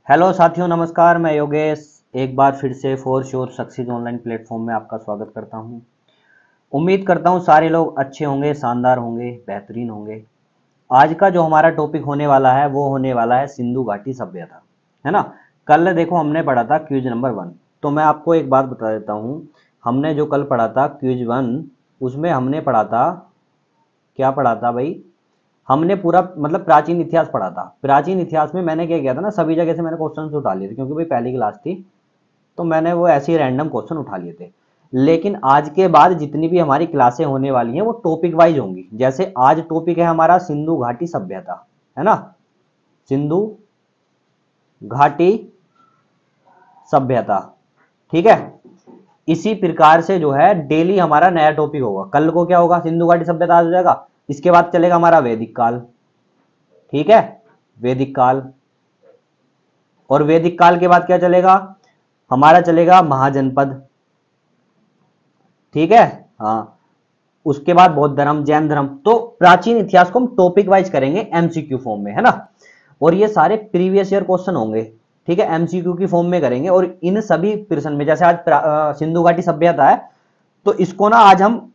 Hello साथियों, नमस्कार। मैं योगेश एक बार फिर से for sure succeed online platform में आपका स्वागत करता हूं। उम्मीद करता हूं सारे लोग अच्छे होंगे, शानदार होंगे, बेहतरीन होंगे। आज का जो हमारा टॉपिक होने वाला है वो होने वाला है सिंधु घाटी सभ्यता, है ना। कल देखो हमने पढ़ा था क्विज नंबर 1। तो मैं आपको एक बात बता देता हूँ, हमने जो कल पढ़ा था क्विज 1, उसमें हमने पढ़ा था, क्या पढ़ा था भाई, हमने पूरा मतलब प्राचीन इतिहास पढ़ा था। प्राचीन इतिहास में मैंने क्या किया था ना, सभी जगह से मैंने क्वेश्चन उठा लिए थे, क्योंकि भाई पहली क्लास थी तो मैंने वो ऐसे ही रैंडम क्वेश्चन उठा लिए थे। लेकिन आज के बाद जितनी भी हमारी क्लासें होने वाली हैं वो टॉपिक वाइज होंगी। जैसे आज टॉपिक है हमारा सिंधु घाटी सभ्यता, है ना, सिंधु घाटी सभ्यता, ठीक है। इसी प्रकार से जो है डेली हमारा नया टॉपिक होगा। कल को क्या होगा, सिंधु घाटी सभ्यता आ जाएगा, इसके बाद चलेगा हमारा वैदिक काल, ठीक है, वैदिक काल। और वैदिक काल के बाद क्या चलेगा, हमारा चलेगा महाजनपद, ठीक है। हाँ, उसके बाद बौद्ध धर्म, जैन धर्म। तो प्राचीन इतिहास को हम टॉपिक वाइज करेंगे एमसीक्यू फॉर्म में, है ना। और ये सारे प्रीवियस ईयर क्वेश्चन होंगे, ठीक है, एमसीक्यू की फॉर्म में करेंगे। और इन सभी प्रश्न में जैसे आज सिंधु घाटी सभ्यता है, तो इसको ना आज हम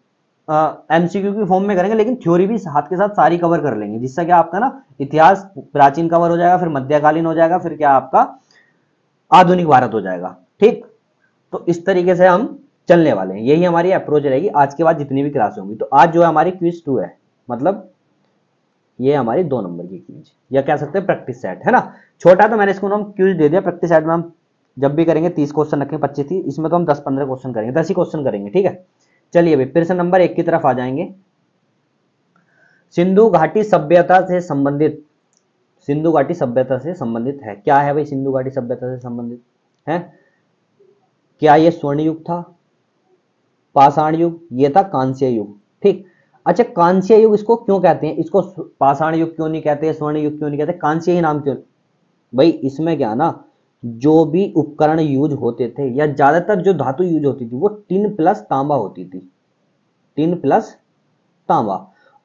एमसीक्यू की फॉर्म में करेंगे, लेकिन थ्योरी भी साथ के साथ सारी कवर कर लेंगे, जिससे क्या आपका ना इतिहास प्राचीन कवर हो जाएगा, फिर मध्यकालीन हो जाएगा, फिर क्या आपका आधुनिक भारत हो जाएगा, ठीक। तो इस तरीके से हम चलने वाले हैं, यही हमारी अप्रोच रहेगी आज के बाद जितनी भी क्लास होंगी। तो आज जो है हमारी क्विज 2 है, मतलब ये हमारी 2 नंबर की क्विज, या कह सकते हैं प्रैक्टिस सेट, है ना। छोटा तो मैंने इसको नाम क्विज दे दिया, प्रैक्टिस सेट में हम जब भी करेंगे 30 क्वेश्चन रखें, 25 थी, इसमें तो हम 10-15 क्वेश्चन करेंगे, 10 ही क्वेश्चन करेंगे, ठीक है। चलिए भाई प्रश्न नंबर 1 की तरफ आ जाएंगे। सिंधु घाटी सभ्यता से संबंधित, सिंधु घाटी सभ्यता से संबंधित है क्या है भाई, सिंधु घाटी सभ्यता से संबंधित है, क्या ये स्वर्ण युग था, पाषाण युग, ये था कांस्य युग, ठीक। अच्छा, कांस्य युग इसको क्यों कहते हैं, इसको पाषाण युग क्यों नहीं कहते, स्वर्ण युग क्यों नहीं कहते, कांस्य ही नाम क्यों। भाई इसमें क्या ना, जो भी उपकरण यूज होते थे या ज्यादातर जो धातु यूज होती थी वो टिन प्लस तांबा होती थी, टिन प्लस तांबा।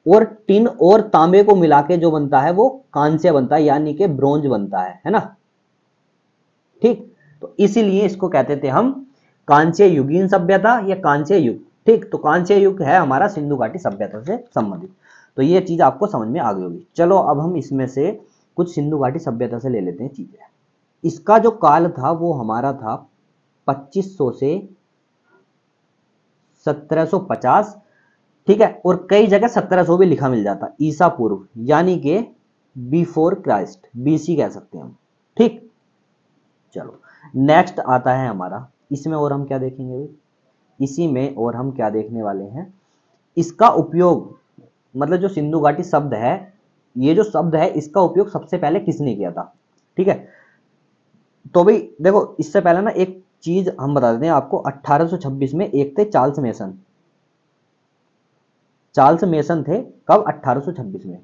और टिन और तांबे को मिला के जो बनता है वो कांस्य बनता है, यानी कि ब्रोंज बनता है ना, ठीक। तो इसीलिए इसको कहते थे हम कांस्य युगीन सभ्यता या कांस्य युग, ठीक। तो कांस्य युग है हमारा सिंधु घाटी सभ्यता से संबंधित। तो ये चीज आपको समझ में आ गई होगी। चलो अब हम इसमें से कुछ सिंधु घाटी सभ्यता से ले लेते हैं चीजें। इसका जो काल था वो हमारा था 2500 से 1750, ठीक है। और कई जगह 1700 भी लिखा मिल जाता, ईसा पूर्व, यानी कि बिफोर क्राइस्ट, बीसी कह सकते हैं हम, ठीक। चलो नेक्स्ट आता है हमारा, इसमें और हम क्या देखेंगे भाई, इसी में और हम क्या देखने वाले हैं, इसका उपयोग, मतलब जो सिंधु घाटी शब्द है, ये जो शब्द है इसका उपयोग सबसे पहले किसने किया था, ठीक है। तो भाई देखो, इससे पहले ना एक चीज हम बता देते हैं आपको। 1826 में एक थे चार्ल्स मेसन, चार्ल्स मेसन थे, कब, 1826 में।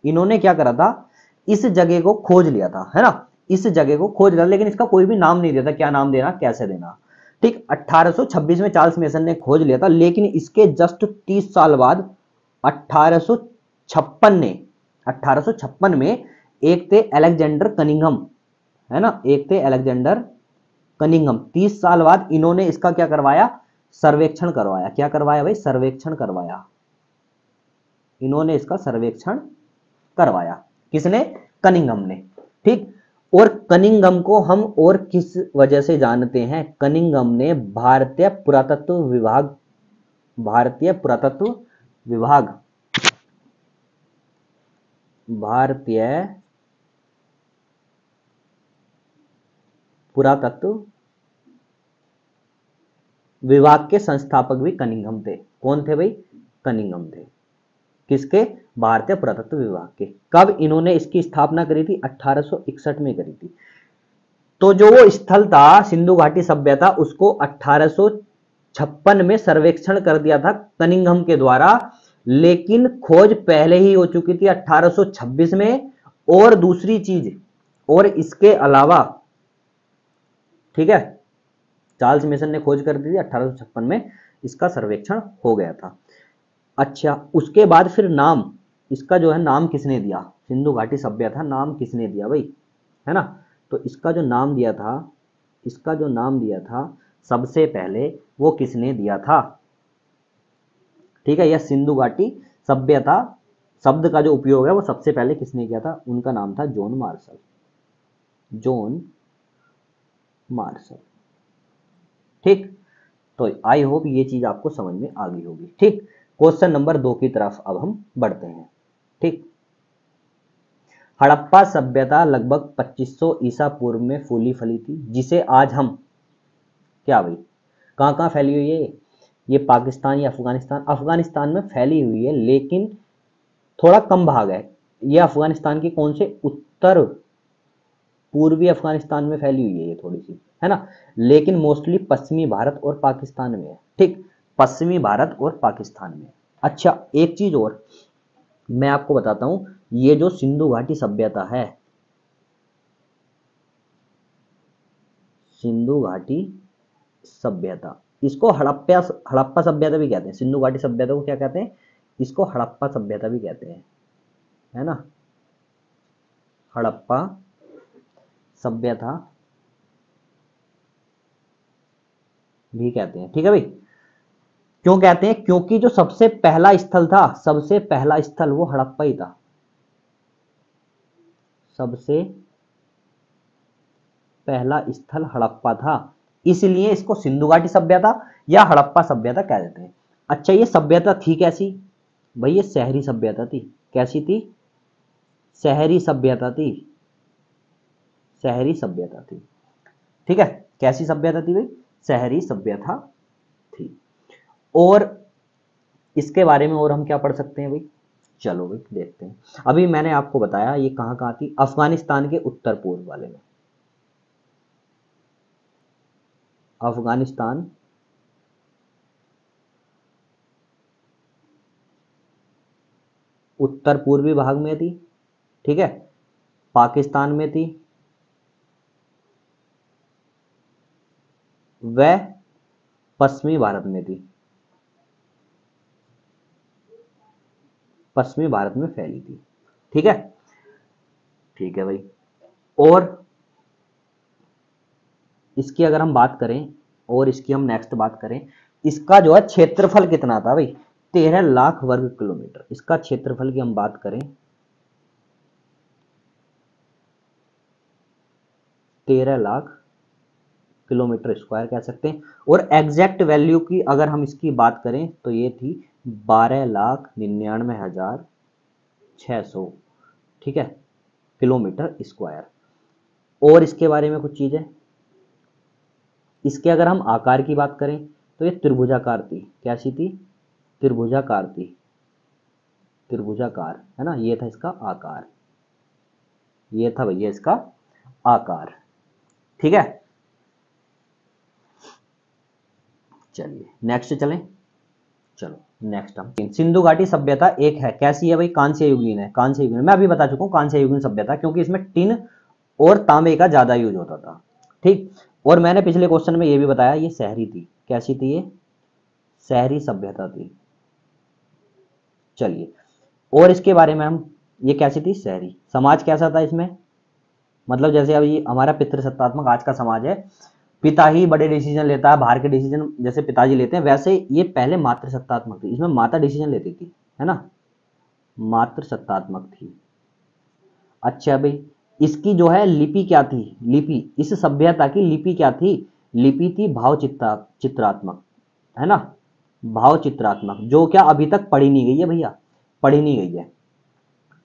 इन्होंने क्या करा था, इस जगह को खोज लिया था, है ना, इस जगह को खोज लिया, लेकिन इसका कोई भी नाम नहीं दिया था, क्या नाम देना, कैसे देना, ठीक। 1826 में चार्ल्स मेसन ने खोज लिया था, लेकिन इसके जस्ट 30 साल बाद 1856 ने, 1856 में एक थे अलेक्जेंडर कनिंघम, है ना, एक थे अलेक्जेंडर कनिंघम। 30 साल बाद इन्होंने इसका क्या करवाया, सर्वेक्षण करवाया। क्या करवाया भाई, सर्वेक्षण करवाया। इन्होंने इसका सर्वेक्षण करवाया, किसने, कनिंघम ने, ठीक। और कनिंघम को हम और किस वजह से जानते हैं, कनिंघम ने भारतीय पुरातत्व विभाग, भारतीय पुरातत्व विभाग, भारतीय पुरातत्व विभाग के संस्थापक भी कनिंघम थे। कौन थे भाई, कनिंघम थे, किसके, भारतीय पुरातत्व विभाग के। कब इन्होंने इसकी स्थापना करी थी, 1861 में करी थी। तो जो वो स्थल था सिंधु घाटी सभ्यता, उसको 1856 में सर्वेक्षण कर दिया था कनिंघम के द्वारा, लेकिन खोज पहले ही हो चुकी थी 1826 में। और दूसरी चीज, और इसके अलावा, ठीक है, चार्ल्स मेसन ने खोज कर दी थी 1856 में, इसका सर्वेक्षण हो गया था। अच्छा, उसके बाद फिर नाम, इसका जो है नाम किसने दिया, सिंधु घाटी सभ्यता नाम किसने दिया भाई, है ना। तो इसका जो नाम दिया था, इसका जो नाम दिया था सबसे पहले, वो किसने दिया था? ठीक है, यह सिंधु घाटी सभ्यता शब्द का जो उपयोग है वो सबसे पहले किसने किया था? उनका नाम था जॉन मार्शल। John Marshall. ठीक, तो आई होप ये चीज आपको समझ में आ गई होगी। ठीक, क्वेश्चन नंबर 2 की तरफ अब हम बढ़ते हैं। ठीक, हड़प्पा सभ्यता लगभग 2500 ईसा पूर्व में फूली फली थी, जिसे आज हम क्या भाई, कहाँ कहाँ फैली हुई है ये पाकिस्तान या अफगानिस्तान? अफगानिस्तान में फैली हुई है, लेकिन थोड़ा कम भाग है। ये अफगानिस्तान के कौन से, उत्तर पूर्वी अफगानिस्तान में फैली हुई है ये थोड़ी सी, है ना। लेकिन मोस्टली पश्चिमी भारत और पाकिस्तान में है। ठीक, पश्चिमी भारत और पाकिस्तान में। अच्छा, एक चीज और मैं आपको बताता हूं, ये जो सिंधु घाटी सभ्यता है, सिंधु घाटी सभ्यता, इसको हड़प्पा सभ्यता भी कहते हैं। सिंधु घाटी सभ्यता को क्या कहते हैं? इसको हड़प्पा सभ्यता भी कहते हैं, है ना। हड़प्पा सभ्यता भी कहते हैं। ठीक है भाई, क्यों कहते हैं? क्योंकि जो सबसे पहला स्थल था, सबसे पहला स्थल वो हड़प्पा ही था। सबसे पहला स्थल हड़प्पा था, इसलिए इसको सिंधु घाटी सभ्यता या हड़प्पा सभ्यता कह देते हैं। अच्छा, ये सभ्यता थी कैसी भाई? ये शहरी सभ्यता थी। कैसी थी? शहरी सभ्यता थी। शहरी सभ्यता थी। ठीक है, कैसी सभ्यता थी भाई? शहरी सभ्यता थी। और इसके बारे में और हम क्या पढ़ सकते हैं भाई? चलो भाई देखते हैं। अभी मैंने आपको बताया ये कहां कहां थी, अफगानिस्तान के उत्तर पूर्व वाले में। अफगानिस्तान उत्तर पूर्वी भाग में थी। ठीक है, पाकिस्तान में थी, वह पश्चिमी भारत में थी। पश्चिमी भारत में फैली थी। ठीक है, ठीक है भाई। और इसकी अगर हम बात करें, और इसकी हम नेक्स्ट बात करें, इसका जो है क्षेत्रफल कितना था भाई? 13 लाख वर्ग किलोमीटर। इसका क्षेत्रफल की हम बात करें, 13 लाख किलोमीटर स्क्वायर कह सकते हैं। और एग्जैक्ट वैल्यू की अगर हम इसकी बात करें तो ये थी 12,99,600। ठीक है, किलोमीटर स्क्वायर। और इसके बारे में कुछ चीजें, इसके अगर हम आकार की बात करें तो ये त्रिभुजाकार थी। कैसी थी? त्रिभुजाकार थी। त्रिभुजाकार, है ना। ये था इसका आकार, ये था भैया इसका आकार। ठीक है, चलिए नेक्स्ट चलें। चलो नेक्स्ट हम, सिंधु घाटी सभ्यता एक है, कैसी है भाई? कांस्य युगीन है। कांस्य युगीन मैं अभी बता चुका हूं, कांस्य युगीन सभ्यता, क्योंकि इसमें टिन और तांबे का ज्यादा यूज होता था। ठीक, और मैंने पिछले क्वेश्चन में ये भी बताया ये शहरी थी। कैसी थी ये? शहरी सभ्यता थी। चलिए, और इसके बारे में हम, ये कैसी थी? शहरी। समाज कैसा था इसमें? मतलब जैसे अभी हमारा पितृसत्तात्मक आज का समाज है, पिता ही बड़े डिसीजन लेता है, बाहर के डिसीजन जैसे पिताजी लेते हैं, वैसे ये पहले मातृसत्तात्मक थी। इसमें माता डिसीजन लेती थी, है ना, मातृसत्तात्मक थी। अच्छा भाई, इसकी जो है लिपि क्या थी? लिपि, इस सभ्यता की लिपि क्या थी? लिपि थी भाव चित्रात्मक, है ना, भाव चित्रात्मक, जो क्या अभी तक पढ़ी नहीं गई है भैया, पढ़ी नहीं गई है।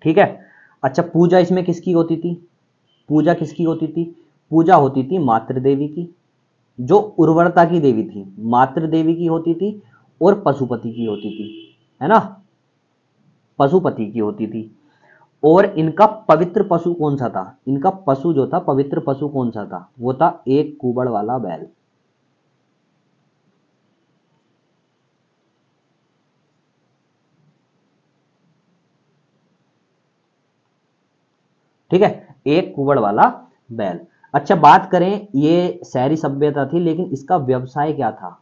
ठीक है, अच्छा पूजा इसमें किसकी होती थी? पूजा किसकी होती थी? पूजा होती थी मातृ देवी की, जो उर्वरता की देवी थी। मातृ देवी की होती थी और पशुपति की होती थी, है ना, पशुपति की होती थी। और इनका पवित्र पशु कौन सा था? इनका पशु जो था, पवित्र पशु कौन सा था? वो था एक कुबड़ वाला बैल। ठीक है, एक कुबड़ वाला बैल। अच्छा बात करें, ये शहरी सभ्यता थी, लेकिन इसका व्यवसाय क्या था?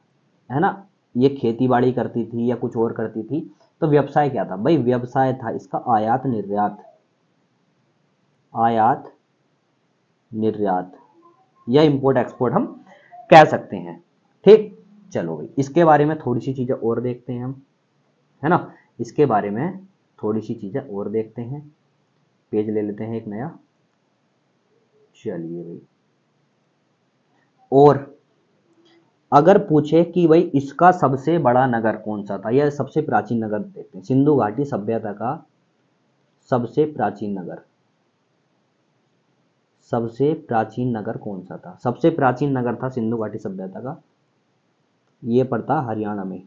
है ना, ये खेती बाड़ी करती थी या कुछ और करती थी? तो व्यवसाय क्या था भाई? व्यवसाय था इसका आयात निर्यात। आयात निर्यात या इंपोर्ट एक्सपोर्ट हम कह सकते हैं। ठीक, चलो भाई इसके बारे में थोड़ी सी चीजें और देखते हैं हम, है ना, इसके बारे में थोड़ी सी चीजें और देखते हैं। पेज ले लेते हैं एक नया, चलिए भाई। और अगर पूछे कि भाई इसका सबसे बड़ा नगर कौन सा था या सबसे प्राचीन नगर, देखते हैं सिंधु घाटी सभ्यता का सबसे प्राचीन नगर, सबसे प्राचीन नगर कौन सा था? सबसे प्राचीन नगर था सिंधु घाटी सभ्यता का, ये पड़ता हरियाणा में,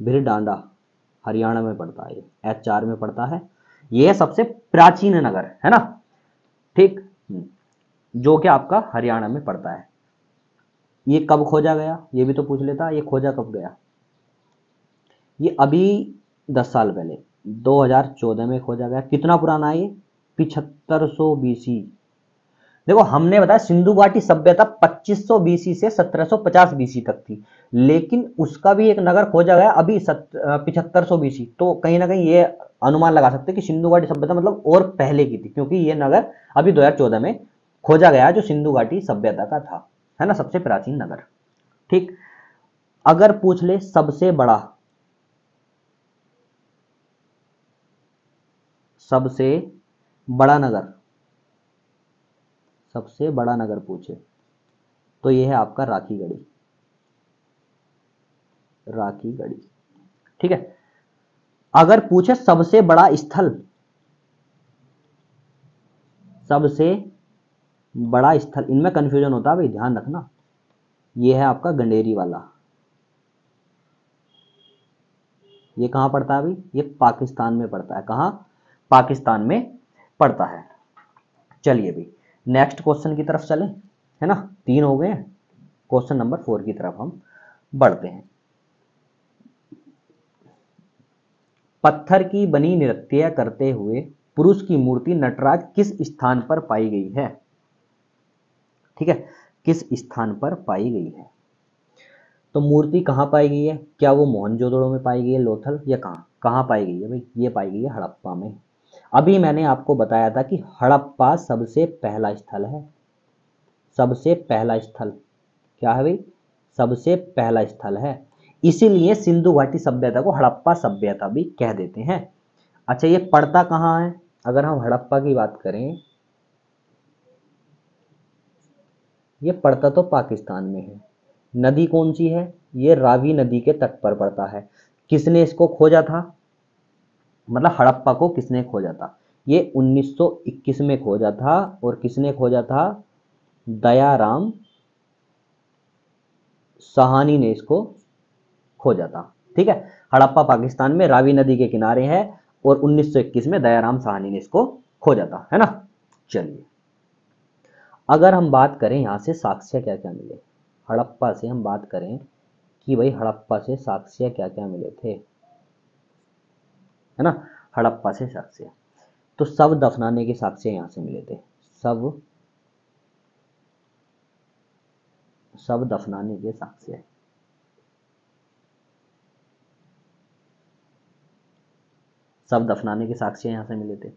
भिरडांडा हरियाणा में पड़ता है, ये H4 में पड़ता है, ये सबसे प्राचीन नगर है ना। ठीक, जो कि आपका हरियाणा में पड़ता है। ये कब खोजा गया, ये भी तो पूछ लेता, ये खोजा कब गया? ये अभी 10 साल पहले 2014 में खोजा गया। कितना पुराना है ये? 7500 BC। देखो हमने बताया सिंधु घाटी सभ्यता 2500 BC से 1750 BC तक थी, लेकिन उसका भी एक नगर खोजा गया अभी 7500 BC। तो कहीं ना कहीं ये अनुमान लगा सकते हैं कि सिंधु घाटी सभ्यता मतलब और पहले की थी, क्योंकि ये नगर अभी 2014 में खोजा गया जो सिंधु घाटी सभ्यता का था, है ना, सबसे प्राचीन नगर। ठीक, अगर पूछ ले सबसे बड़ा, सबसे बड़ा नगर, सबसे बड़ा नगर पूछे तो यह है आपका राखीगढ़ी, राखीगढ़ी। ठीक है, अगर पूछे सबसे बड़ा स्थल, सबसे बड़ा स्थल, इनमें कंफ्यूजन होता है भाई, ध्यान रखना, यह है आपका गंडेरी वाला। ये कहां पड़ता है भाई? ये पाकिस्तान में पड़ता है। कहां? पाकिस्तान में पड़ता है। चलिए भाई नेक्स्ट क्वेश्चन की तरफ चलें, है ना, 3 हो गए, क्वेश्चन नंबर 4 की तरफ हम बढ़ते हैं। पत्थर की बनी नृत्य करते हुए पुरुष की मूर्ति नटराज किस स्थान पर पाई गई है? ठीक है, किस स्थान पर पाई गई है? तो मूर्ति कहां पाई गई है? क्या वो मोहनजोदड़ो में पाई गई है, लोथल, या कहां कहां पाई गई है भाई? ये पाई गई है हड़प्पा में। अभी मैंने आपको बताया था कि हड़प्पा सबसे पहला स्थल है, सबसे पहला स्थल क्या है भाई? सबसे पहला स्थल है, इसीलिए सिंधु घाटी सभ्यता को हड़प्पा सभ्यता भी कह देते हैं। अच्छा ये पड़ता कहां है? अगर हम हड़प्पा की बात करें, ये पड़ता तो पाकिस्तान में है। नदी कौन सी है? ये रावी नदी के तट पर पड़ता है। किसने इसको खोजा था, मतलब हड़प्पा को किसने खोजा था? ये 1921 में खोजा था। और किसने खोजा था? दयाराम साहनी ने इसको खोजा था। ठीक है, हड़प्पा पाकिस्तान में रावी नदी के किनारे है और 1921 में दयाराम साहनी ने इसको खोजा था, है ना। चलिए अगर हम बात करें यहां से साक्ष्य क्या क्या मिले, हड़प्पा से हम बात करें कि भाई हड़प्पा से साक्ष्य क्या क्या मिले थे, है ना, हड़प्पा से साक्ष्य, तो शव दफनाने के साक्ष्य यहां से मिले थे। शव दफनाने के साक्ष्य, शव दफनाने के साक्ष्य यहां से मिले थे।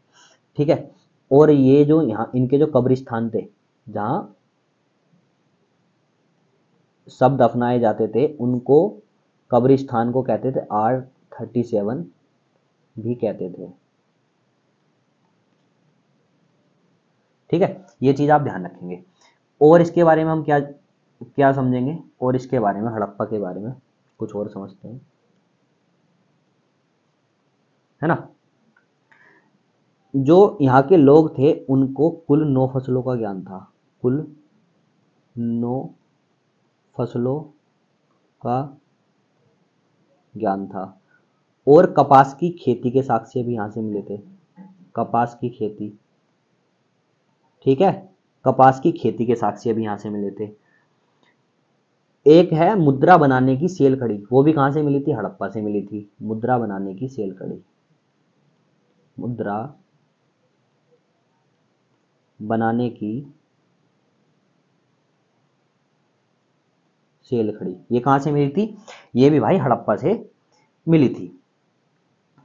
ठीक है, और ये जो यहाँ इनके जो कब्रिस्तान थे जहां शव दफनाए जाते थे, उनको कब्रिस्तान को कहते थे R37 भी कहते थे। ठीक है, ये चीज आप ध्यान रखेंगे। और इसके बारे में हम क्या क्या समझेंगे, और इसके बारे में हड़प्पा के बारे में कुछ और समझते हैं, है ना। जो यहाँ के लोग थे उनको कुल 9 फसलों का ज्ञान था, कुल 9 फसलों का ज्ञान था। और कपास की खेती के साक्ष्य भी यहां से मिले थे, कपास की खेती। ठीक है, कपास की खेती के साक्ष्य भी यहां से मिले थे। एक है मुद्रा बनाने की सेल खड़ी, वो भी कहां से मिली थी? हड़प्पा से मिली थी, मुद्रा बनाने की सेल खड़ी, मुद्रा बनाने की सेल खड़ी, ये कहां से मिली थी? ये भी भाई हड़प्पा से मिली थी।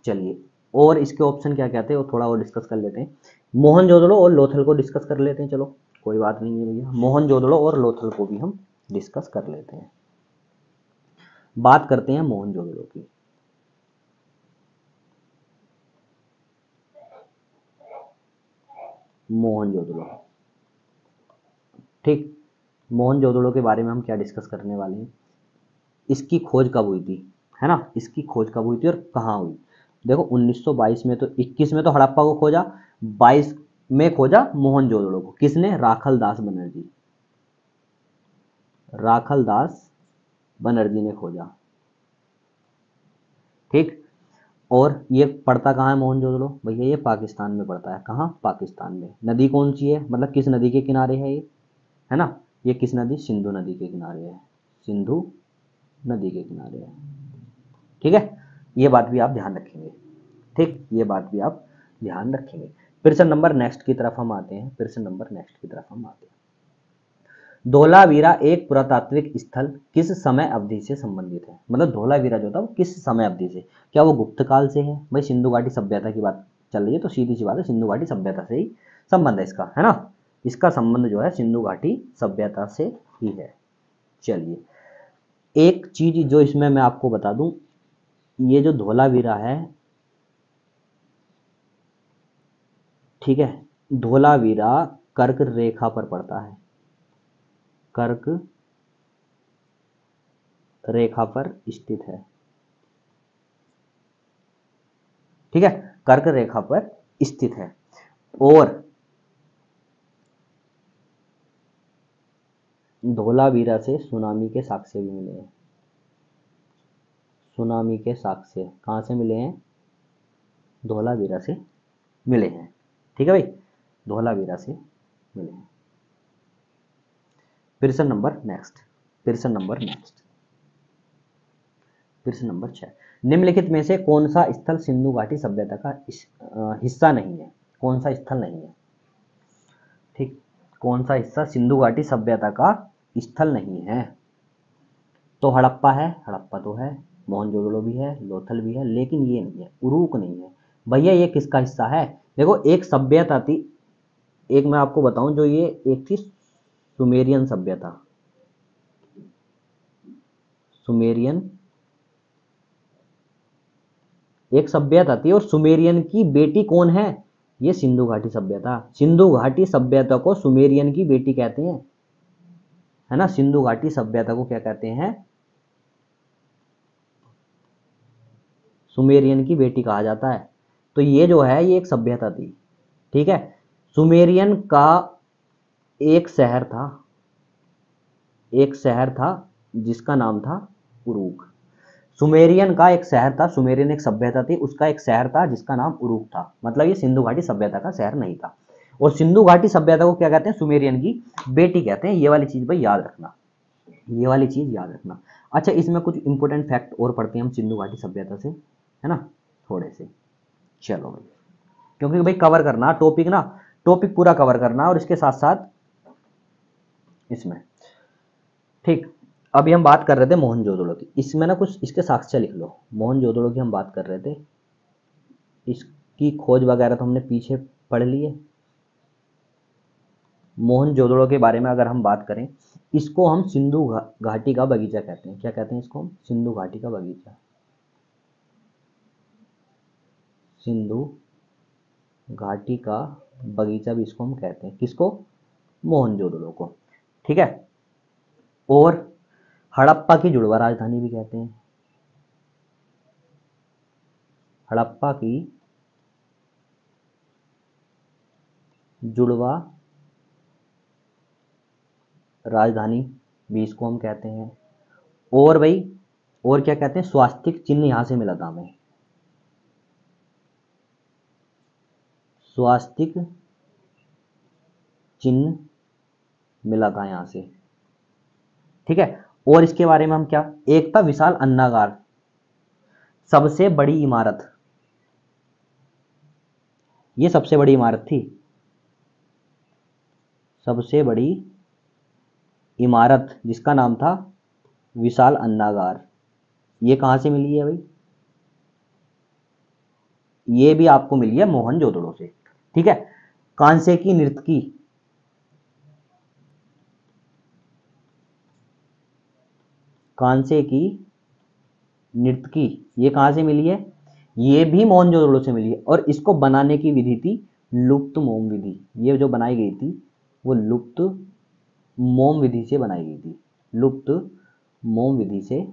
चलिए और इसके ऑप्शन क्या क्या थे वो थोड़ा और डिस्कस कर लेते हैं। मोहनजोदड़ो और लोथल को डिस्कस कर लेते हैं, चलो कोई बात नहीं है भैया, मोहनजोदड़ो और लोथल को भी हम डिस्कस कर लेते हैं। बात करते हैं मोहनजोदड़ो की। मोहनजोदड़ो, ठीक, मोहनजोदड़ो के बारे में हम क्या डिस्कस करने वाले हैं, इसकी खोज कब हुई थी, है ना, इसकी खोज कब हुई थी और कहाँ हुई। देखो 1922 में, तो 21 में तो हड़प्पा को खोजा, 22 में खोजा मोहनजोदड़ो को, किसने, राखल दास बनर्जी, राखल दास बनर्जी ने खोजा, ठीक। और ये पड़ता कहाँ है मोहनजोदड़ो, भैया ये पाकिस्तान में पड़ता है, कहाँ, पाकिस्तान में। नदी कौन सी है, मतलब किस नदी के किनारे है ये, है ना, ये किस नदी, सिंधु नदी के किनारे है, सिंधु नदी के किनारे है, ठीक है। ये बात भी आप ध्यान रखेंगे, ठीक, ये बात भी आप ध्यान रखेंगे। प्रश्न नंबर नेक्स्ट की तरफ हम आते हैं, प्रश्न नंबर नेक्स्ट की तरफ हम आते हैं। धोलावीरा एक पुरातात्विक स्थल किस समय अवधि से संबंधित है, मतलब धोलावीरा जो था वो किस समय अवधि से, क्या वो गुप्त काल से है, भाई सिंधु घाटी सभ्यता की बात चल रही है तो सीधी सी बात है, सिंधु घाटी सभ्यता से ही संबंध है इसका, है ना, इसका संबंध जो है सिंधु घाटी सभ्यता से ही है। चलिए, एक चीज जो इसमें मैं आपको बता दूं, ये जो धोलावीरा है, ठीक है, धोलावीरा कर्क रेखा पर पड़ता है, कर्क रेखा पर स्थित है, ठीक है, कर्क रेखा पर स्थित है। और धोलावीरा से सुनामी के साक्ष्य भी मिले हैं, सुनामी के साक्ष्य कहाँ से मिले हैं, धोलावीरा से मिले हैं, ठीक है भाई, धोलावीरा से मिले हैं। प्रश्न नंबर नेक्स्ट, प्रश्न नंबर नेक्स्ट, प्रश्न नंबर 6, निम्नलिखित में से कौन सा स्थल सिंधु घाटी सभ्यता का हिस्सा नहीं है, कौन सा स्थल नहीं है, ठीक, कौन सा हिस्सा सिंधु घाटी सभ्यता का स्थल नहीं है, तो हड़प्पा है, हड़प्पा तो है, मोहनजोदड़ो भी है, लोथल भी है, लेकिन ये नहीं है, उरूक नहीं है। भैया ये किसका हिस्सा है, देखो एक सभ्यता थी, एक मैं आपको बताऊं, जो ये एक थी सुमेरियन सभ्यता, सुमेरियन एक सभ्यता थी, और सुमेरियन की बेटी कौन है, ये सिंधु घाटी सभ्यता, सिंधु घाटी सभ्यता को सुमेरियन की बेटी कहते हैं, है ना, सिंधु घाटी सभ्यता को क्या कहते हैं, सुमेरियन की बेटी कहा जाता है। तो ये जो है ये एक सभ्यता थी, ठीक है, सुमेरियन का एक शहर था, एक शहर था जिसका नाम था उरूक, सुमेरियन का एक शहर था, सुमेरियन एक सभ्यता थी, उसका एक शहर था जिसका नाम उरूक था, मतलब ये सिंधु घाटी सभ्यता का शहर नहीं था। और सिंधु घाटी सभ्यता को क्या कहते हैं, सुमेरियन की बेटी कहते हैं, ये वाली चीज भाई याद रखना, ये वाली चीज याद रखना। अच्छा, इसमें कुछ इंपोर्टेंट फैक्ट और पढ़ते हैं हम सिंधु घाटी सभ्यता से, है ना, थोड़े से, चलो भाई, क्योंकि भाई कवर करना टॉपिक ना, टॉपिक पूरा कवर करना और इसके साथ साथ इसमें, ठीक। अभी हम बात कर रहे थे मोहनजोदड़ो की, इसमें ना कुछ इसके साक्ष्य लिख लो, मोहनजोदड़ो की हम बात कर रहे थे, इसकी खोज वगैरह तो हमने पीछे पढ़ लिए। मोहनजोदड़ो के बारे में अगर हम बात करें, इसको हम सिंधु घाटी का बगीचा कहते हैं, क्या कहते हैं इसको हम, सिंधु घाटी का बगीचा, सिंधु घाटी का बगीचा भी इसको हम कहते हैं, किसको, मोहनजोदड़ो को, ठीक है। और हड़प्पा की जुड़वा राजधानी भी कहते हैं, हड़प्पा की जुड़वा राजधानी भी इसको हम कहते हैं। और भाई और क्या कहते हैं, स्वास्तिक चिन्ह यहां से मिला था हमें, स्वास्तिक चिन्ह मिला था यहां से, ठीक है। और इसके बारे में हम क्या, एक था विशाल अन्नागार, सबसे बड़ी इमारत, ये सबसे बड़ी इमारत थी, सबसे बड़ी इमारत जिसका नाम था विशाल अन्नागार, ये कहां से मिली है भाई, ये भी आपको मिली है मोहनजोदड़ो से, ठीक है। कांसे की नर्तकी, कांसे की नर्तकी, ये कहां से मिली है? ये भी मोहनजोदड़ो से मिली है, और इसको बनाने की विधि थी लुप्त मोम विधि। ये जो बनाई गई थी वो लुप्त मोम विधि से बनाई गई थी, लुप्त मोम विधि से,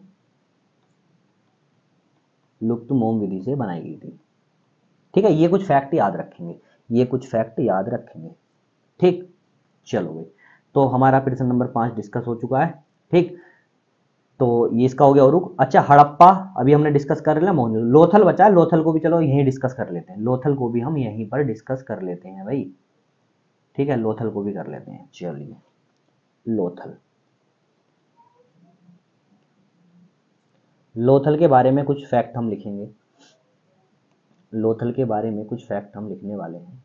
लुप्त मोम विधि से बनाई गई थी। ठीक है, ये कुछ फैक्ट याद रखेंगे, ये कुछ फैक्ट याद रखेंगे। ठीक, चलो भाई, तो हमारा प्रश्न नंबर 5 डिस्कस हो चुका है। ठीक, तो ये इसका हो गया उरुक। अच्छा, हड़प्पा अभी हमने डिस्कस कर लिया, मोहन लोथल बचा है, लोथल को भी चलो यहीं डिस्कस कर लेते हैं, लोथल को भी हम यहीं पर डिस्कस कर लेते हैं भाई। ठीक है, लोथल को भी कर लेते हैं, चलिए। लोथल, लोथल के बारे में कुछ फैक्ट हम लिखेंगे, लोथल के बारे में कुछ फैक्ट हम लिखने वाले हैं।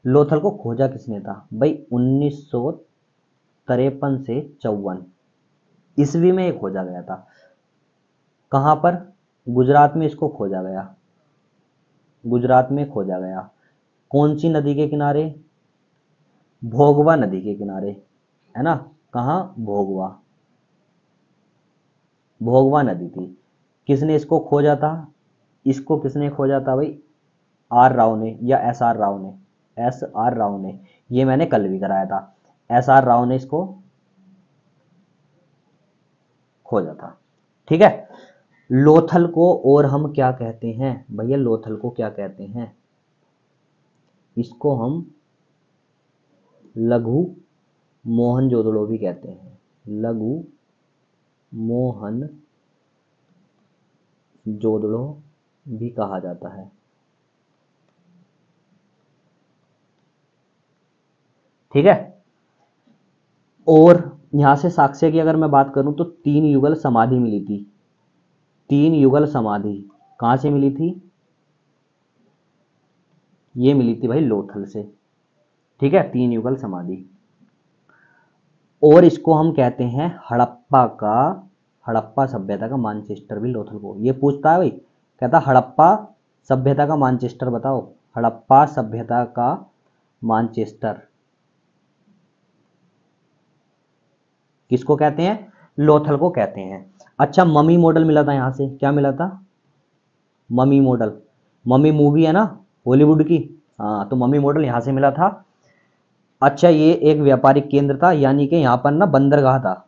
लोथल को खोजा किसने था भाई? 1953 से 54 ईस्वी में ये खोजा गया था। कहां पर? गुजरात में इसको खोजा गया, गुजरात में खोजा गया। कौन सी नदी के किनारे? भोगवा नदी के किनारे, है ना। कहां? भोगवा, भोगवा नदी थी। किसने इसको खोजा था? इसको किसने खोजा था भाई? आर राव ने या एस आर राव ने? एस आर राव ने, ये मैंने कल भी कराया था। एस आर राव ने इसको खोजा था। ठीक है, लोथल को और हम क्या कहते हैं भैया? लोथल को क्या कहते हैं? इसको हम लघु मोहनजोदड़ो भी कहते हैं, लघु मोहन जोदड़ो भी कहा जाता है। ठीक है, और यहां से साक्ष्य की अगर मैं बात करूं तो 3 युगल समाधि मिली थी, 3 युगल समाधि कहां से मिली थी? ये मिली थी भाई लोथल से। ठीक है, 3 युगल समाधि। और इसको हम कहते हैं हड़प्पा का, हड़प्पा सभ्यता का मानचेस्टर भी लोथल को। ये पूछता है भाई, कहता हड़प्पा सभ्यता का मानचेस्टर बताओ, हड़प्पा सभ्यता का मानचेस्टर किसको कहते हैं? लोथल को कहते हैं। अच्छा, ममी मॉडल मिला था यहां से, क्या मिला था? ममी मॉडल, ममी मूवी है ना हॉलीवुड की, हाँ, तो ममी मॉडल यहां से मिला था। अच्छा, ये एक व्यापारिक केंद्र था, यानी कि यहां पर ना बंदरगाह था,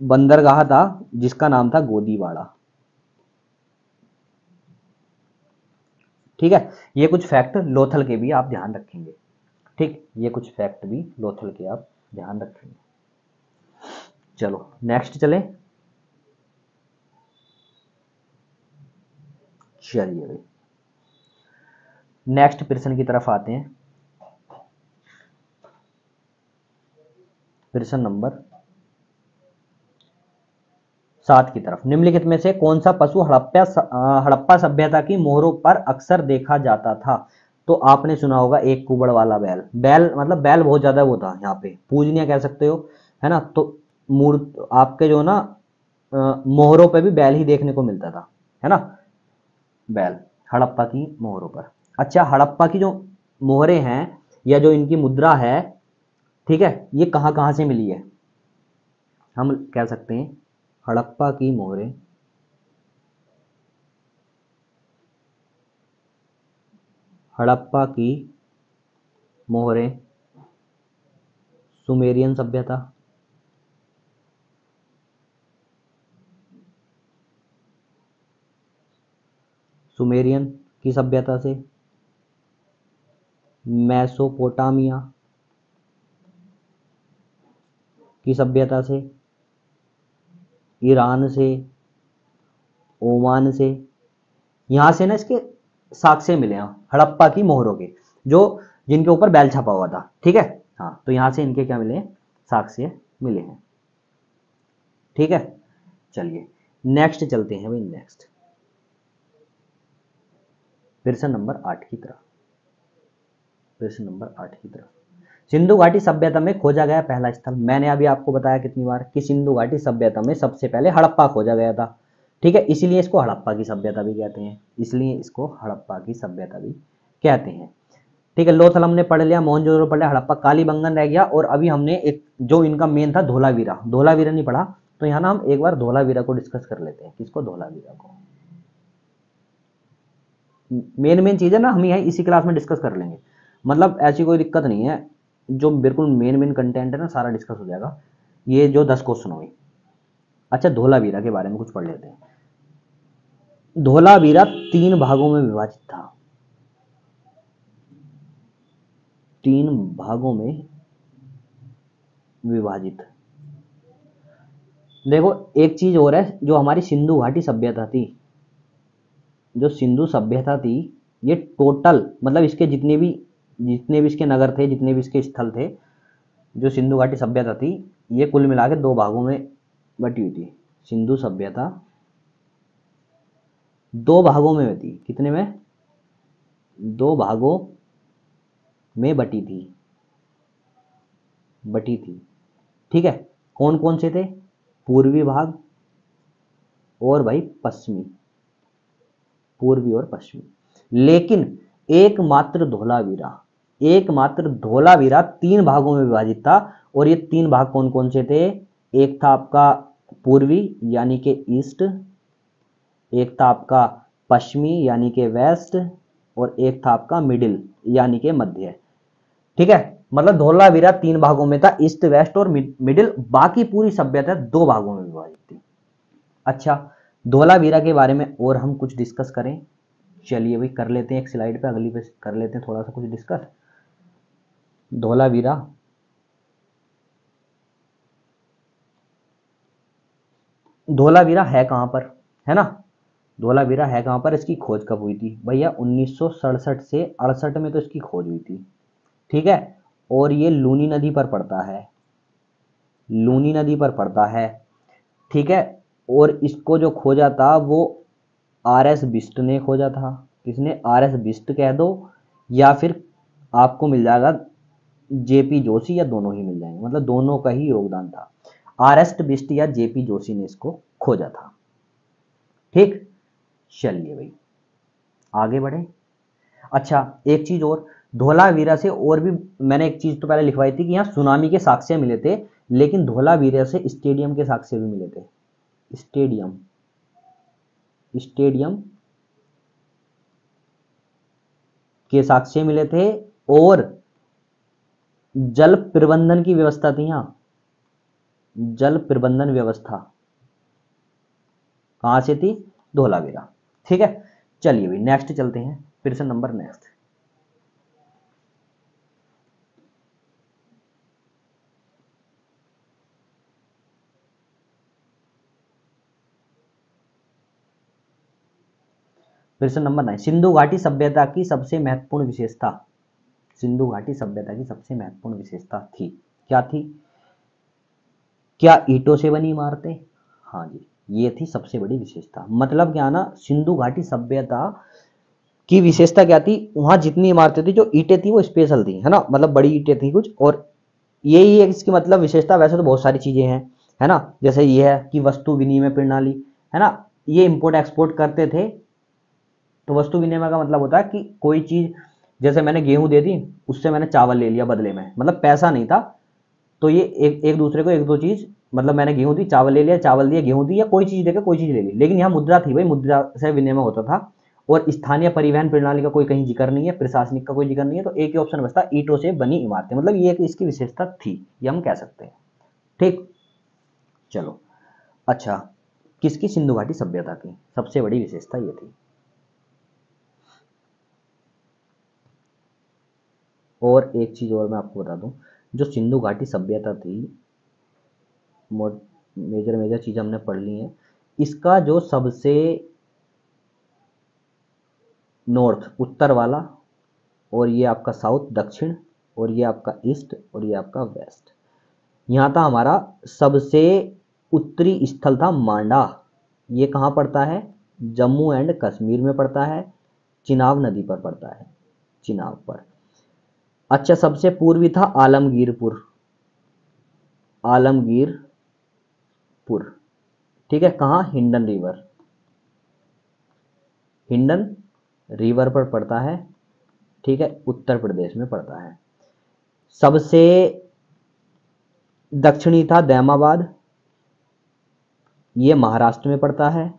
बंदरगाह था जिसका नाम था गोदीवाड़ा। ठीक है, ये कुछ फैक्ट लोथल के भी आप ध्यान रखेंगे। ठीक, ये कुछ फैक्ट भी लोथल के आप ध्यान रखेंगे। चलो नेक्स्ट चले, चलिए भाई नेक्स्ट प्रश्न की तरफ आते हैं। प्रश्न नंबर 7 की तरफ, निम्नलिखित में से कौन सा पशु हड़प्पा सभ्यता की मोहरों पर अक्सर देखा जाता था? तो आपने सुना होगा एक कुबड़ वाला बैल, बैल मतलब बैल बहुत ज्यादा वो था, यहाँ पे पूजनीय कह सकते हो, है ना। तो मूर्त आपके जो ना मोहरों पे भी बैल ही देखने को मिलता था, है ना, बैल हड़प्पा की मोहरों पर। अच्छा, हड़प्पा की जो मोहरें हैं या जो इनकी मुद्रा है, ठीक है, ये कहाँ कहाँ से मिली है? हम कह सकते हैं हड़प्पा की मोहरें, हड़प्पा की मोहरें सुमेरियन सभ्यता, सुमेरियन की सभ्यता से, मेसोपोटामिया की सभ्यता से, ईरान से, ओमान से, यहां से ना इसके साक्ष्य मिले हैं हड़प्पा की मोहरों के, जो जिनके ऊपर बैल छपा हुआ था। ठीक है, हाँ, तो यहां से इनके क्या मिले हैं? साक्ष्य मिले हैं। ठीक है, चलिए नेक्स्ट चलते हैं भाई, नेक्स्ट प्रश्न नंबर 8 की तरफ, प्रश्न नंबर 8 की तरफ। सिंधु घाटी सभ्यता में खोजा गया पहला स्थल, मैंने अभी आपको बताया कितनी बार कि सिंधु घाटी सभ्यता में सबसे पहले हड़प्पा खोजा गया था। ठीक है, इसीलिए इसको हड़प्पा की सभ्यता भी कहते हैं, इसलिए इसको हड़प्पा की सभ्यता भी कहते हैं। ठीक है, लोथल हमने पढ़ लिया, मोहनजोदड़ो पढ़ लिया, हड़प्पा, कालीबंगन रह गया, और अभी हमने एक जो इनका मेन था धोलावीरा, धोलावीरा नहीं पढ़ा, तो यहाँ ना हम एक बार धोलावीरा को डिस्कस कर लेते हैं। किसको? धोलावीरा को। मेन मेन चीज़ है ना, हम यही इसी क्लास में डिस्कस कर लेंगे, मतलब ऐसी कोई दिक्कत नहीं है, जो बिल्कुल मेन मेन कंटेंट है ना सारा डिस्कस हो जाएगा, ये जो 10 क्वेश्चन हुए। अच्छा, धोलावीरा के बारे में कुछ पढ़ लेते हैं। धोलावीरा 3 भागों में विभाजित था, 3 भागों में विभाजित। देखो एक चीज और है, जो हमारी सिंधु घाटी सभ्यता थी, जो सिंधु सभ्यता थी, ये टोटल मतलब इसके जितने भी इसके नगर थे, जितने भी इसके स्थल थे, जो सिंधु घाटी सभ्यता थी, ये कुल मिला के 2 भागों में बटी हुई थी। सिंधु सभ्यता 2 भागों में थी। कितने में? 2 भागों में बटी थी, बटी थी। ठीक है, कौन कौन से थे? पूर्वी भाग और भाई पश्चिमी, पूर्वी और पश्चिमी। लेकिन एकमात्र धोलावीरा, एकमात्र धोलावीरा 3 भागों में विभाजित था, और ये 3 भाग कौन कौन से थे? एक था आपका पूर्वी यानी कि ईस्ट, एक था आपका पश्चिमी यानी कि वेस्ट, और एक था आपका मिडिल यानी कि मध्य। ठीक है, मतलब धोलावीरा 3 भागों में था, ईस्ट वेस्ट और मिडिल, बाकी पूरी सभ्यता 2 भागों में विभाजित थी। अच्छा, धोलावीरा के बारे में और हम कुछ डिस्कस करें, चलिए भाई कर लेते हैं, एक स्लाइड पे अगली पे कर लेते हैं थोड़ा सा कुछ डिस्कस। धोलावीरा, धोलावीरा है कहां पर, है ना? धोलावीरा है कहां पर, इसकी खोज कब हुई थी भैया? 1967 से 68 में तो इसकी खोज हुई थी। ठीक है, और ये लूनी नदी पर पड़ता है, लूनी नदी पर पड़ता है। ठीक है, और इसको जो खोजा था वो RS बिस्ट ने खोजा था। किसने? RS बिस्ट कह दो, या फिर आपको मिल जाएगा JP जोशी, या दोनों ही मिल जाएंगे, मतलब दोनों का ही योगदान था। RS बिस्ट या JP जोशी ने इसको खोजा था। ठीक, चलिए भाई आगे बढ़े। अच्छा, एक चीज और, धोलावीरा से और भी मैंने एक चीज तो पहले लिखवाई थी कि यहाँ सुनामी के साक्ष्य मिले थे, लेकिन धोलावीरा से स्टेडियम के साक्ष्य भी मिले थे। स्टेडियम, स्टेडियम के साक्ष्य मिले थे, और जल प्रबंधन की व्यवस्था थी यहाँ, जल प्रबंधन व्यवस्था कहां से थी? धोलावीरा। ठीक है, चलिए भाई नेक्स्ट चलते हैं, फिर से नंबर नेक्स्ट। फिर से नंबर 9, सिंधु घाटी सभ्यता की सबसे महत्वपूर्ण विशेषता। सिंधु घाटी सभ्यता की सबसे महत्वपूर्ण विशेषता थी, क्या थी? क्या ईंटों से बनी इमारतें? हाँ जी, ये थी सबसे बड़ी विशेषता। मतलब क्या ना, सिंधु घाटी सभ्यता की विशेषता क्या थी? वहां जितनी इमारतें थी, जो ईंटें थी वो स्पेशल थी, है ना, मतलब बड़ी ईंटें थी कुछ, और यही है इसकी मतलब विशेषता। वैसे तो बहुत सारी चीजें हैं, है ना, जैसे ये है कि वस्तु विनिमय प्रणाली, है ना, ये इंपोर्ट एक्सपोर्ट करते थे। तो वस्तु विनिमय का मतलब होता है कि कोई चीज, जैसे मैंने गेहूं दे दी, उससे मैंने चावल ले लिया बदले में, मतलब पैसा नहीं था, तो ये एक एक दूसरे को एक दो चीज, मतलब मैंने गेहूं दी, चावल ले लिया, चावल दिया, गेहूं दी, या कोई चीज देकर कोई चीज ले ली, लेकिन यहाँ मुद्रा थी भाई, मुद्रा से विनिमय होता था। और स्थानीय परिवहन प्रणाली का कोई कहीं जिक्र नहीं है, प्रशासनिक का कोई जिक्र नहीं है, तो एक ही ऑप्शन बचता, ईंटों से बनी इमारतें, मतलब ये इसकी विशेषता थी, ये हम कह सकते हैं। ठीक, चलो। अच्छा, किसकी? सिंधु घाटी सभ्यता की सबसे बड़ी विशेषता ये थी। और एक चीज और मैं आपको बता दूं, जो सिंधु घाटी सभ्यता थी, मेजर मेजर चीजें हमने पढ़ ली हैं, इसका जो सबसे नॉर्थ उत्तर वाला, और ये आपका साउथ दक्षिण, और ये आपका ईस्ट, और ये आपका वेस्ट, यहाँ था हमारा सबसे उत्तरी स्थल था मांडा। ये कहाँ पड़ता है? जम्मू एंड कश्मीर में पड़ता है, चिनाब नदी पर पड़ता है, चिनाब पर। अच्छा, सबसे पूर्वी था आलमगीरपुर, आलमगीरपुर। ठीक है, कहाँ? हिंडन रिवर, हिंडन रिवर पर पड़ता है, ठीक है, उत्तर प्रदेश में पड़ता है। सबसे दक्षिणी था दैमाबाद, ये महाराष्ट्र में पड़ता है।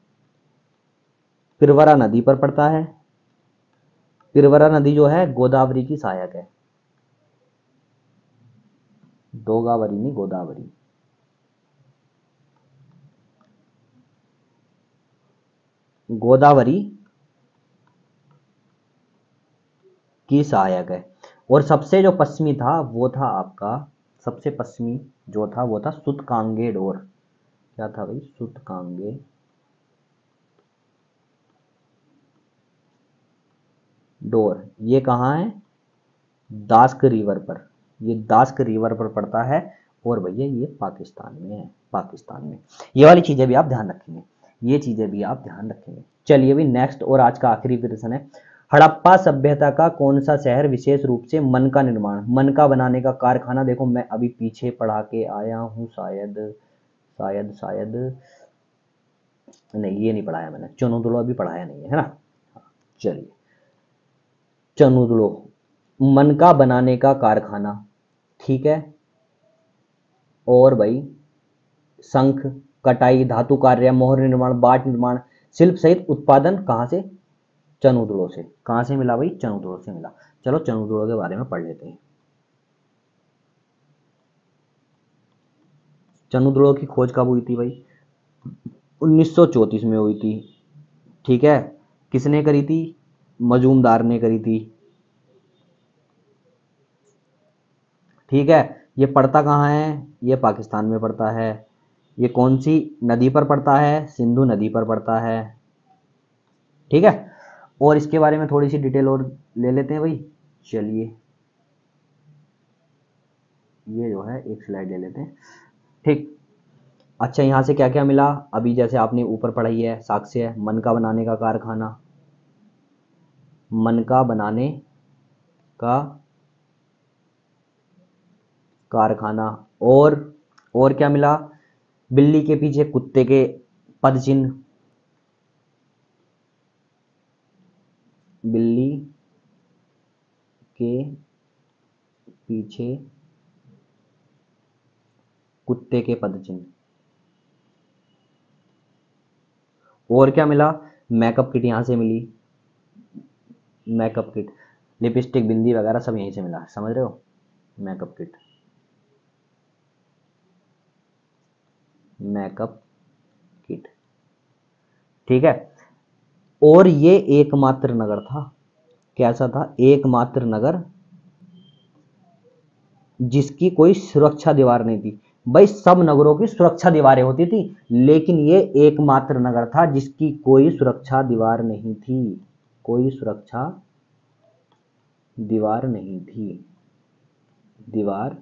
पिरवरा नदी पर पड़ता है। पिरवरा नदी जो है गोदावरी की सहायक है, गोदावरी नहीं, गोदावरी। गोदावरी की सहायक है। और सबसे जो पश्चिमी था वो था आपका, सबसे पश्चिमी जो था वो था सूतकांगे डोर। क्या था भाई? सूतकांगे डोर। ये कहाँ है? दास्क रिवर पर, ये दास्क रिवर पर पड़ता है। और भैया ये पाकिस्तान में है, पाकिस्तान में। ये वाली चीजें भी आप ध्यान रखेंगे, ये चीजें भी आप ध्यान रखेंगे। चलिए भाई नेक्स्ट और आज का आखिरी प्रश्न है, हड़प्पा सभ्यता का कौन सा शहर विशेष रूप से मन का निर्माण, मन का बनाने का कारखाना, देखो मैं अभी पीछे पढ़ा के आया हूँ, शायद शायद शायद नहीं, ये नहीं पढ़ाया मैंने, चनोदुलो अभी पढ़ाया नहीं है ना। चलिए, चनोदुलो मन का बनाने का कारखाना, ठीक है। और भाई शंख, कटाई, धातु कार्य, मोहर निर्माण, बाट निर्माण, शिल्प सहित उत्पादन कहाँ से? चनोदुलो से। कहाँ से मिला भाई? चनोदुलो से मिला। चलो चनोदुलो के बारे में पढ़ लेते हैं। चनोदुलो की खोज कब हुई थी भाई? 1934 में हुई थी, ठीक है। किसने करी थी? मजूमदार ने करी थी, ठीक है। ये पड़ता कहाँ है? ये पाकिस्तान में पड़ता है। ये कौन सी नदी पर पड़ता है? सिंधु नदी पर पड़ता है, ठीक है। और इसके बारे में थोड़ी सी डिटेल और ले लेते हैं भाई। चलिए, ये जो है एक स्लाइड ले लेते हैं, ठीक। अच्छा, यहाँ से क्या क्या मिला? अभी जैसे आपने ऊपर पढ़ाई है, साक्ष्य है, मन का बनाने का कारखाना, मन का बनाने का कारखाना। और क्या मिला? बिल्ली के पीछे कुत्ते के पद चिन्ह, बिल्ली के पीछे कुत्ते के पद चिन्ह। और क्या मिला? मेकअप किट यहां से मिली, मेकअप किट, लिपस्टिक, बिंदी वगैरह सब यहीं से मिला, समझ रहे हो? मेकअप किट, मेकअप किट, ठीक है। और ये एकमात्र नगर था, कैसा था? एकमात्र नगर जिसकी कोई सुरक्षा दीवार नहीं थी। भाई सब नगरों की सुरक्षा दीवारें होती थी, लेकिन ये एकमात्र नगर था जिसकी कोई सुरक्षा दीवार नहीं थी, कोई सुरक्षा दीवार नहीं थी, दीवार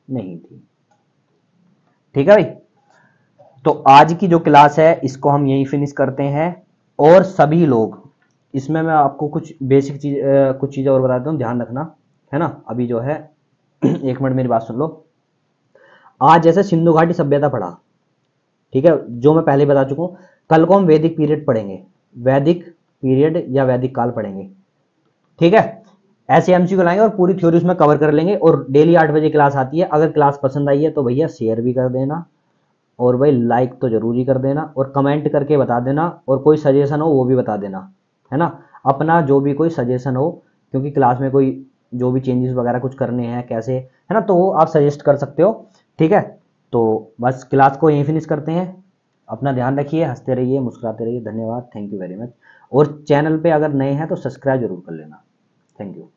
नहीं थी, ठीक है भाई। तो आज की जो क्लास है इसको हम यहीं फिनिश करते हैं। और सभी लोग, इसमें मैं आपको कुछ बेसिक चीज कुछ चीजें और बताता हूँ, ध्यान रखना, है ना। अभी जो है एक मिनट मेरी बात सुन लो। आज जैसे सिंधु घाटी सभ्यता पढ़ा, ठीक है, जो मैं पहले बता चुका हूँ। कल को हम वैदिक पीरियड पढ़ेंगे, वैदिक पीरियड या वैदिक काल पढ़ेंगे, ठीक है। ऐसे एमसीक्यू लाएंगे और पूरी थ्योरी उसमें कवर कर लेंगे। और डेली 8 बजे क्लास आती है। अगर क्लास पसंद आई है तो भैया शेयर भी कर देना, और भाई लाइक तो जरूर ही कर देना, और कमेंट करके बता देना, और कोई सजेशन हो वो भी बता देना, है ना। अपना जो भी कोई सजेशन हो, क्योंकि क्लास में कोई जो भी चेंजेस वगैरह कुछ करने हैं कैसे, है ना, तो वो आप सजेस्ट कर सकते हो, ठीक है। तो बस क्लास को यहीं फिनिश करते हैं। अपना ध्यान रखिए, हंसते रहिए, मुस्कुराते रहिए। धन्यवाद, थैंक यू वेरी मच। और चैनल पे अगर नए हैं तो सब्सक्राइब जरूर कर लेना। Thank you.